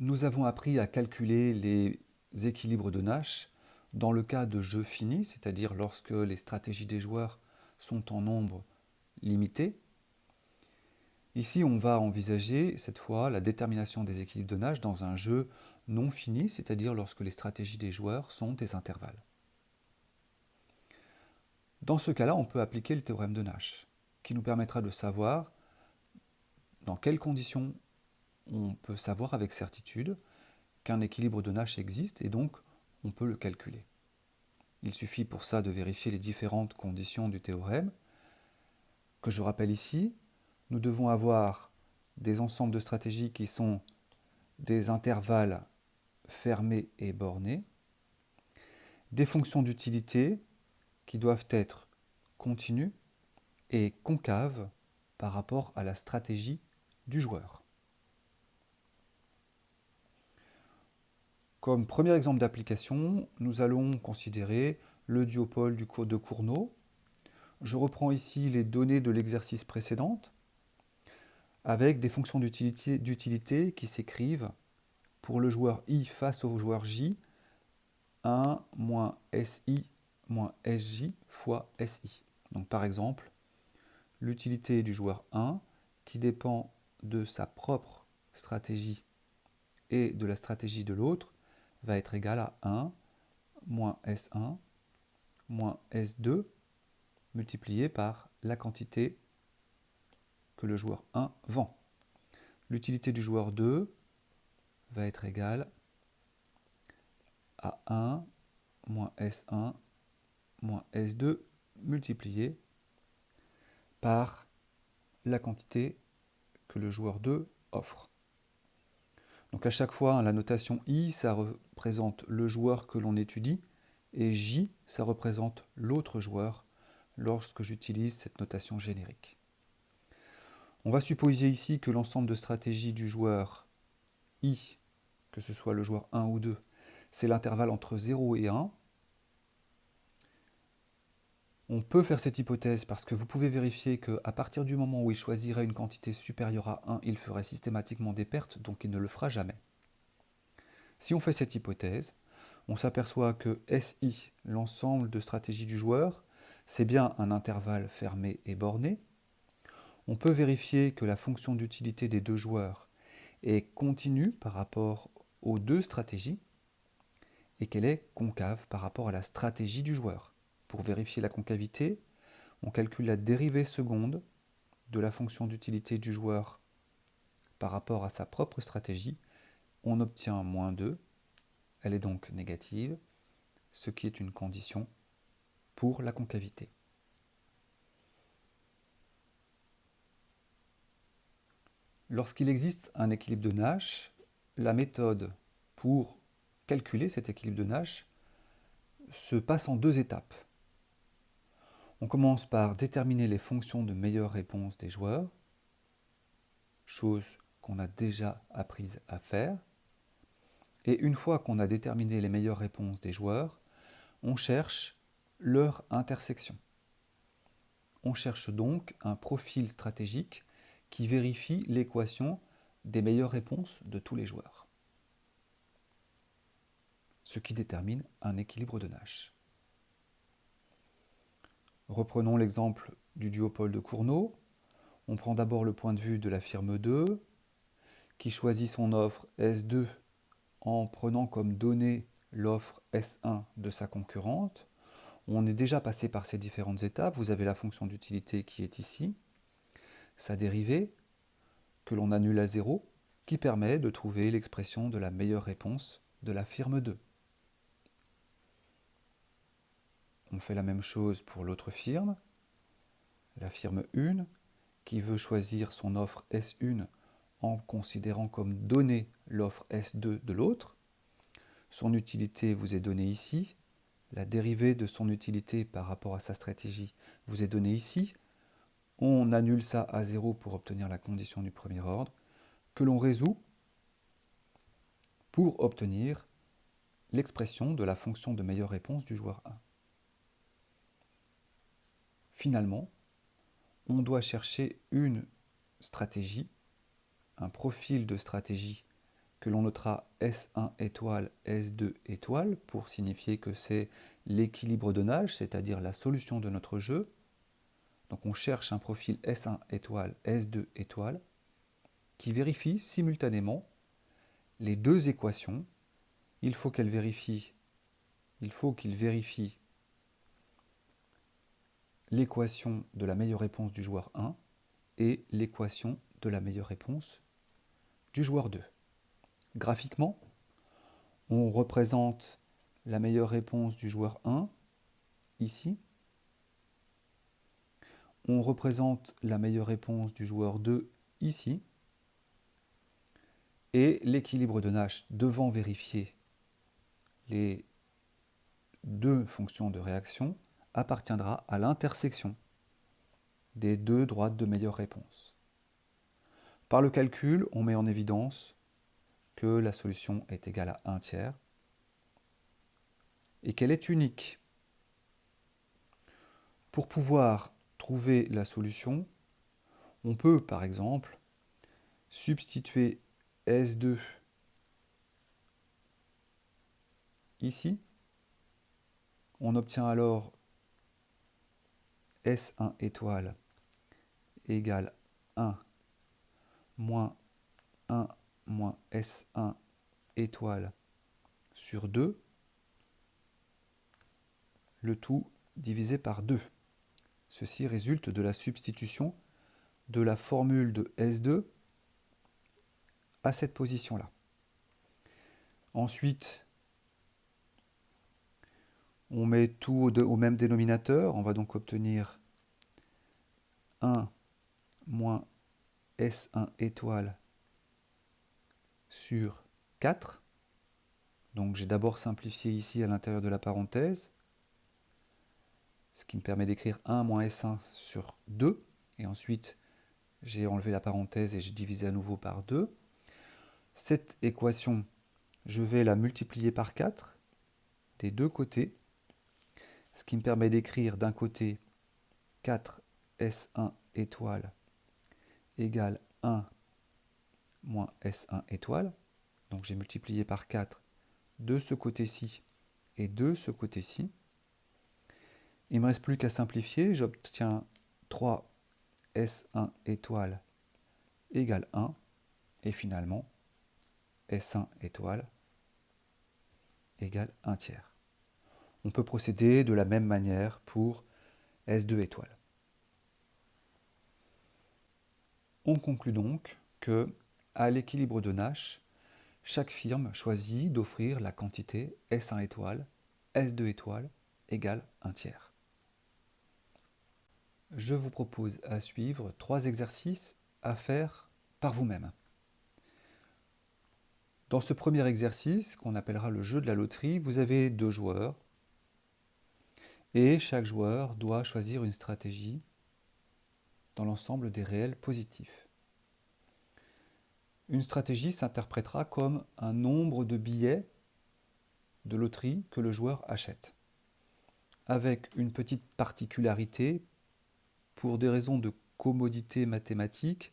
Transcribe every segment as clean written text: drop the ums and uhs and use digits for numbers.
Nous avons appris à calculer les équilibres de Nash dans le cas de jeux finis, c'est-à-dire lorsque les stratégies des joueurs sont en nombre limité. Ici, on va envisager cette fois la détermination des équilibres de Nash dans un jeu non fini, c'est-à-dire lorsque les stratégies des joueurs sont des intervalles. Dans ce cas-là, on peut appliquer le théorème de Nash, qui nous permettra de savoir dans quelles conditions on peut savoir avec certitude qu'un équilibre de Nash existe et donc on peut le calculer. Il suffit pour ça de vérifier les différentes conditions du théorème, que je rappelle ici. Nous devons avoir des ensembles de stratégies qui sont des intervalles fermés et bornés, des fonctions d'utilité qui doivent être continues et concaves par rapport à la stratégie du joueur. Comme premier exemple d'application, nous allons considérer le duopole de Cournot. Je reprends ici les données de l'exercice précédent avec des fonctions d'utilité qui s'écrivent pour le joueur I face au joueur J, 1 moins SI moins SJ fois SI. Donc par exemple, l'utilité du joueur 1 qui dépend de sa propre stratégie et de la stratégie de l'autre va être égale à 1 moins S1 moins S2 multiplié par la quantité que le joueur 1 vend. L'utilité du joueur 2 va être égale à 1 moins S1 moins S2 multiplié par la quantité que le joueur 2 offre. Donc à chaque fois, la notation I, ça représente le joueur que l'on étudie, et J, ça représente l'autre joueur lorsque j'utilise cette notation générique. On va supposer ici que l'ensemble de stratégies du joueur I, que ce soit le joueur 1 ou 2, c'est l'intervalle entre 0 et 1. On peut faire cette hypothèse parce que vous pouvez vérifier qu'à partir du moment où il choisirait une quantité supérieure à 1, il ferait systématiquement des pertes, donc il ne le fera jamais. Si on fait cette hypothèse, on s'aperçoit que SI, l'ensemble de stratégies du joueur, c'est bien un intervalle fermé et borné. On peut vérifier que la fonction d'utilité des deux joueurs est continue par rapport aux deux stratégies et qu'elle est concave par rapport à la stratégie du joueur. Pour vérifier la concavité, on calcule la dérivée seconde de la fonction d'utilité du joueur par rapport à sa propre stratégie. On obtient moins 2, elle est donc négative, ce qui est une condition pour la concavité. Lorsqu'il existe un équilibre de Nash, la méthode pour calculer cet équilibre de Nash se passe en deux étapes. On commence par déterminer les fonctions de meilleure réponse des joueurs, chose qu'on a déjà apprise à faire. Et une fois qu'on a déterminé les meilleures réponses des joueurs, on cherche leur intersection. On cherche donc un profil stratégique qui vérifie l'équation des meilleures réponses de tous les joueurs, ce qui détermine un équilibre de Nash. Reprenons l'exemple du duopole de Cournot. On prend d'abord le point de vue de la firme 2, qui choisit son offre S2 en prenant comme donnée l'offre S1 de sa concurrente. On est déjà passé par ces différentes étapes. Vous avez la fonction d'utilité qui est ici, sa dérivée, que l'on annule à 0, qui permet de trouver l'expression de la meilleure réponse de la firme 2. On fait la même chose pour l'autre firme, la firme 1, qui veut choisir son offre S1 en considérant comme donnée l'offre S2 de l'autre. Son utilité vous est donnée ici, la dérivée de son utilité par rapport à sa stratégie vous est donnée ici. On annule ça à 0 pour obtenir la condition du premier ordre, que l'on résout pour obtenir l'expression de la fonction de meilleure réponse du joueur 1. Finalement, on doit chercher une stratégie, un profil de stratégie que l'on notera S1 étoile, S2 étoile, pour signifier que c'est l'équilibre de nage, c'est-à-dire la solution de notre jeu. Donc on cherche un profil S1 étoile, S2 étoile, qui vérifie simultanément les deux équations. Il faut qu'il vérifie l'équation de la meilleure réponse du joueur 1 et l'équation de la meilleure réponse du joueur 2. Graphiquement, on représente la meilleure réponse du joueur 1 ici. On représente la meilleure réponse du joueur 2 ici. Et l'équilibre de Nash devant vérifier les deux fonctions de réaction appartiendra à l'intersection des deux droites de meilleure réponse. Par le calcul, on met en évidence que la solution est égale à 1 tiers et qu'elle est unique. Pour pouvoir trouver la solution, on peut par exemple substituer S2 ici. On obtient alors S1 étoile égale 1 moins 1 moins S1 étoile sur 2, le tout divisé par 2. Ceci résulte de la substitution de la formule de S2 à cette position-là. Ensuite, on met tout au même dénominateur. On va donc obtenir 1 moins S1 étoile sur 4. Donc j'ai d'abord simplifié ici à l'intérieur de la parenthèse, ce qui me permet d'écrire 1 moins S1 sur 2. Et ensuite, j'ai enlevé la parenthèse et j'ai divisé à nouveau par 2. Cette équation, je vais la multiplier par 4 des deux côtés, ce qui me permet d'écrire d'un côté 4S1 étoile égale 1 moins S1 étoile. Donc j'ai multiplié par 4 de ce côté-ci et de ce côté-ci. Il ne me reste plus qu'à simplifier. J'obtiens 3S1 étoile égale 1. Et finalement, S1 étoile égale 1 tiers. On peut procéder de la même manière pour S2 étoile. On conclut donc que, à l'équilibre de Nash, chaque firme choisit d'offrir la quantité S1 étoile, S2 étoile égale 1 tiers. Je vous propose à suivre 3 exercices à faire par vous-même. Dans ce premier exercice, qu'on appellera le jeu de la loterie, vous avez 2 joueurs et chaque joueur doit choisir une stratégie dans l'ensemble des réels positifs. Une stratégie s'interprétera comme un nombre de billets de loterie que le joueur achète, avec une petite particularité. Pour des raisons de commodité mathématique,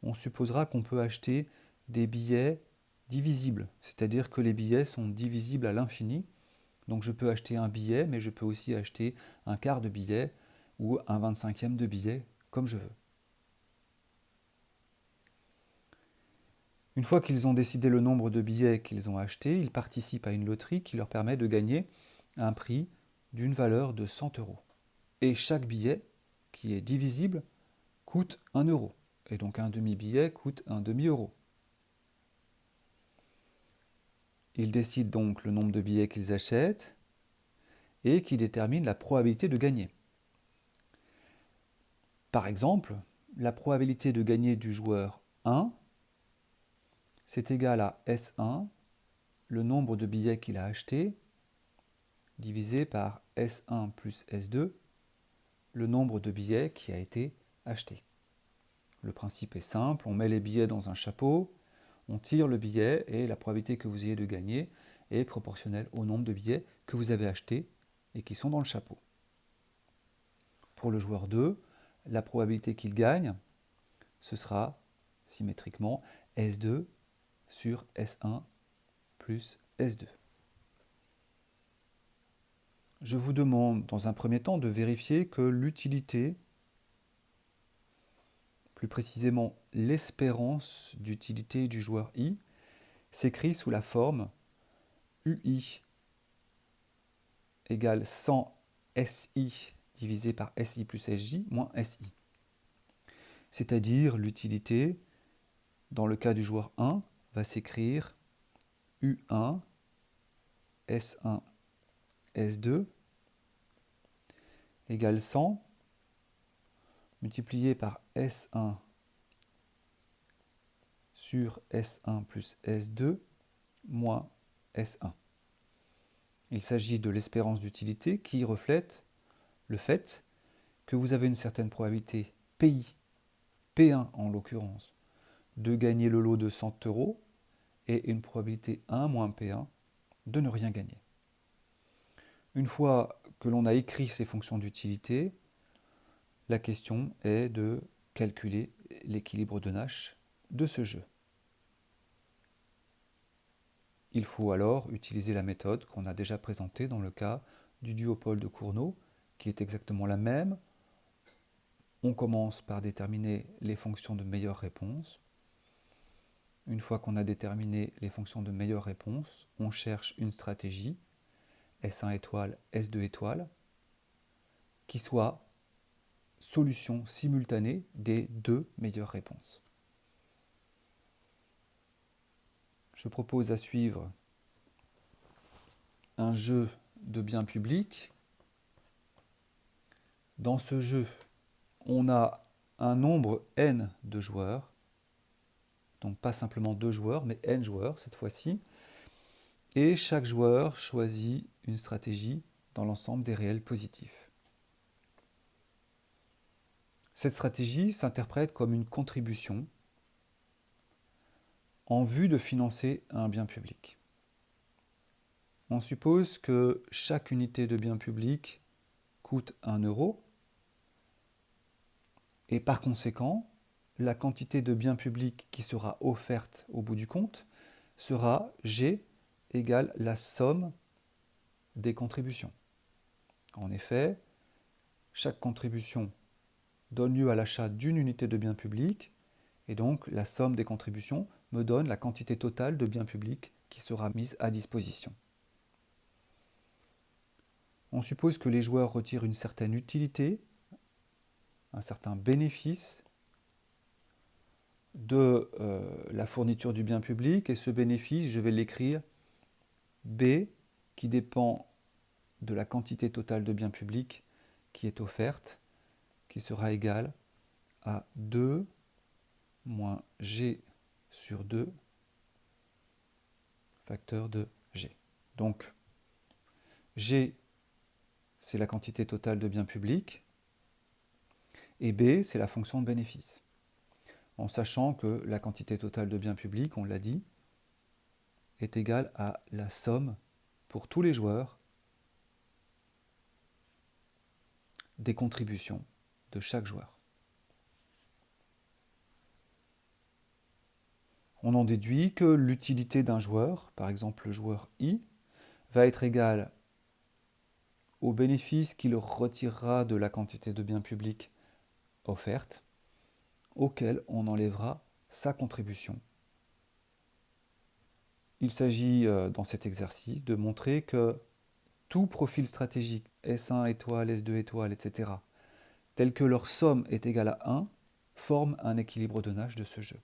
on supposera qu'on peut acheter des billets divisibles, c'est-à-dire que les billets sont divisibles à l'infini. Donc je peux acheter un billet, mais je peux aussi acheter un quart de billet ou un 25e de billet, comme je veux. Une fois qu'ils ont décidé le nombre de billets qu'ils ont achetés, ils participent à une loterie qui leur permet de gagner un prix d'une valeur de 100 euros. Et chaque billet, qui est divisible, coûte 1 euro. Et donc un demi-billet coûte un demi-euro. Ils décident donc le nombre de billets qu'ils achètent et qui détermine la probabilité de gagner. Par exemple, la probabilité de gagner du joueur 1, c'est égal à S1, le nombre de billets qu'il a acheté, divisé par S1 plus S2, le nombre de billets qui a été acheté. Le principe est simple, on met les billets dans un chapeau, on tire le billet et la probabilité que vous ayez de gagner est proportionnelle au nombre de billets que vous avez achetés et qui sont dans le chapeau. Pour le joueur 2, la probabilité qu'il gagne, ce sera symétriquement S2 sur S1 plus S2. Je vous demande dans un premier temps de vérifier que l'utilité, plus précisément l'espérance d'utilité du joueur I, s'écrit sous la forme UI égale 100 SI divisé par SI plus SJ moins SI. C'est-à-dire l'utilité, dans le cas du joueur 1, va s'écrire U1 S1 S2 égale 100 multiplié par S1 sur S1 plus S2 moins S1. Il s'agit de l'espérance d'utilité qui reflète le fait que vous avez une certaine probabilité PI, P1 en l'occurrence, de gagner le lot de 100 € et une probabilité 1 moins P1 de ne rien gagner. Une fois que l'on a écrit ces fonctions d'utilité, la question est de calculer l'équilibre de Nash de ce jeu. Il faut alors utiliser la méthode qu'on a déjà présentée dans le cas du duopole de Cournot, qui est exactement la même. On commence par déterminer les fonctions de meilleure réponse. Une fois qu'on a déterminé les fonctions de meilleure réponse, on cherche une stratégie, S1 étoile, S2 étoile, qui soit solution simultanée des deux meilleures réponses. Je propose à suivre un jeu de biens publics. Dans ce jeu, on a un nombre n de joueurs, donc pas simplement 2 joueurs, mais n joueurs cette fois-ci, et chaque joueur choisit une stratégie dans l'ensemble des réels positifs. Cette stratégie s'interprète comme une contribution en vue de financer un bien public. On suppose que chaque unité de bien public coûte 1 € et par conséquent, la quantité de biens publics qui sera offerte au bout du compte sera G égale la somme des contributions. En effet, chaque contribution donne lieu à l'achat d'une unité de biens publics et donc la somme des contributions me donne la quantité totale de biens publics qui sera mise à disposition. On suppose que les joueurs retirent une certaine utilité, un certain bénéfice de la fourniture du bien public, et ce bénéfice, je vais l'écrire B, qui dépend de la quantité totale de biens publics qui est offerte, qui sera égale à 2 moins G sur 2 facteur de G. Donc, G, c'est la quantité totale de biens publics, et B, c'est la fonction de bénéfice. En sachant que la quantité totale de biens publics, on l'a dit, est égale à la somme pour tous les joueurs des contributions de chaque joueur. On en déduit que l'utilité d'un joueur, par exemple le joueur I, va être égale au bénéfice qu'il retirera de la quantité de biens publics offerte, auquel on enlèvera sa contribution. Il s'agit dans cet exercice de montrer que tout profil stratégique, S1 étoile, S2 étoile, etc., tel que leur somme est égale à 1, forment un équilibre de Nash de ce jeu.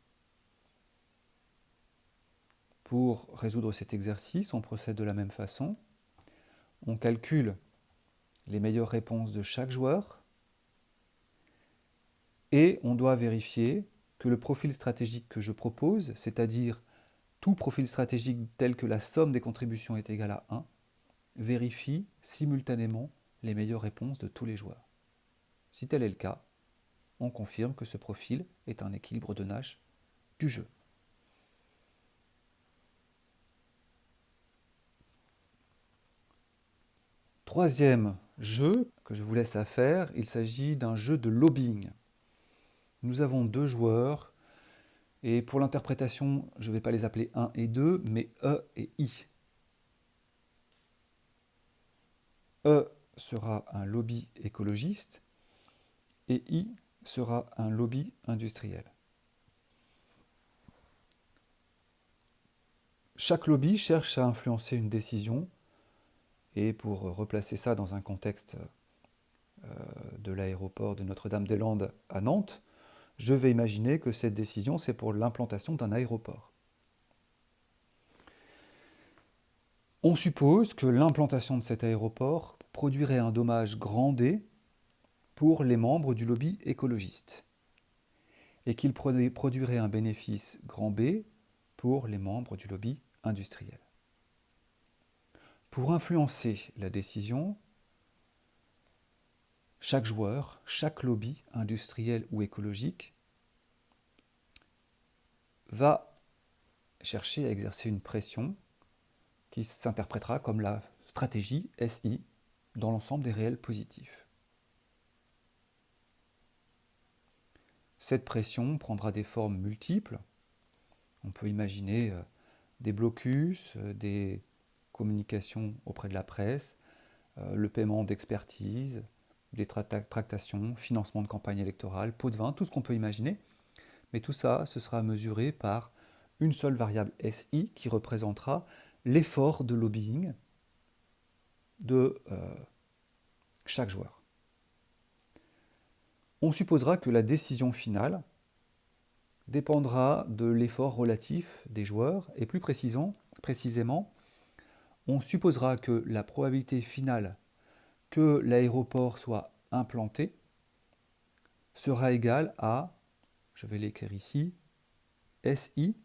Pour résoudre cet exercice, on procède de la même façon. On calcule les meilleures réponses de chaque joueur et on doit vérifier que le profil stratégique que je propose, c'est-à-dire tout profil stratégique tel que la somme des contributions est égale à 1, vérifie simultanément les meilleures réponses de tous les joueurs. Si tel est le cas, on confirme que ce profil est un équilibre de Nash du jeu. Troisième jeu que je vous laisse à faire, il s'agit d'un jeu de lobbying. Nous avons 2 joueurs Et pour l'interprétation, je ne vais pas les appeler 1 et 2, mais E et I. E sera un lobby écologiste et I sera un lobby industriel. Chaque lobby cherche à influencer une décision, et pour replacer ça dans un contexte de l'aéroport de Notre-Dame-des-Landes à Nantes, je vais imaginer que cette décision, c'est pour l'implantation d'un aéroport. On suppose que l'implantation de cet aéroport produirait un dommage grand D pour les membres du lobby écologiste et qu'il produirait un bénéfice grand B pour les membres du lobby industriel. Pour influencer la décision, chaque joueur, chaque lobby industriel ou écologique va chercher à exercer une pression qui s'interprétera comme la stratégie SI dans l'ensemble des réels positifs. Cette pression prendra des formes multiples. On peut imaginer des blocus, des communications auprès de la presse, le paiement d'expertise, des tractations, financement de campagne électorale, pot de vin, tout ce qu'on peut imaginer. Mais tout ça, ce sera mesuré par une seule variable SI qui représentera l'effort de lobbying de chaque joueur. On supposera que la décision finale dépendra de l'effort relatif des joueurs et plus précisément, on supposera que la probabilité finale que l'aéroport soit implanté sera égale à, je vais l'écrire ici, SI,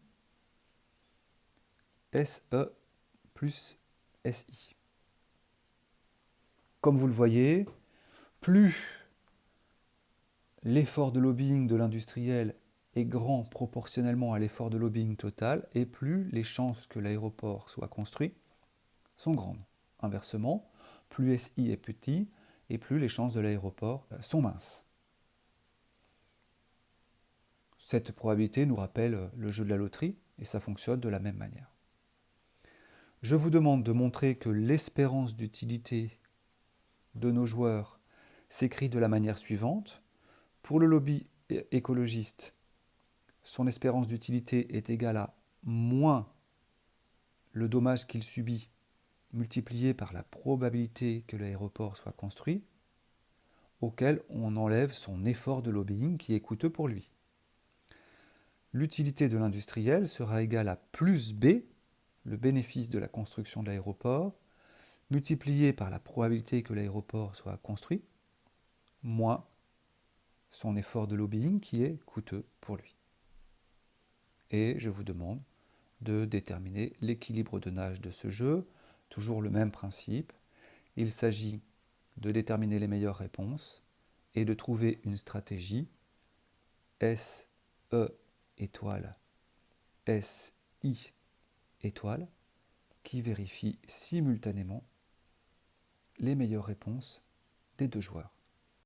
SE plus SI. Comme vous le voyez, plus l'effort de lobbying de l'industriel est grand proportionnellement à l'effort de lobbying total, et plus les chances que l'aéroport soit construit sont grandes. Inversement, plus SI est petit, et plus les chances de l'aéroport sont minces. Cette probabilité nous rappelle le jeu de la loterie, et ça fonctionne de la même manière. Je vous demande de montrer que l'espérance d'utilité de nos joueurs s'écrit de la manière suivante. Pour le lobby écologiste, son espérance d'utilité est égale à moins le dommage qu'il subit multiplié par la probabilité que l'aéroport soit construit, auquel on enlève son effort de lobbying qui est coûteux pour lui. L'utilité de l'industriel sera égale à plus B, le bénéfice de la construction de l'aéroport, multiplié par la probabilité que l'aéroport soit construit, moins son effort de lobbying qui est coûteux pour lui. Et je vous demande de déterminer l'équilibre de nage de ce jeu, toujours le même principe. Il s'agit de déterminer les meilleures réponses et de trouver une stratégie SE étoile, SI étoile, qui vérifie simultanément les meilleures réponses des deux joueurs.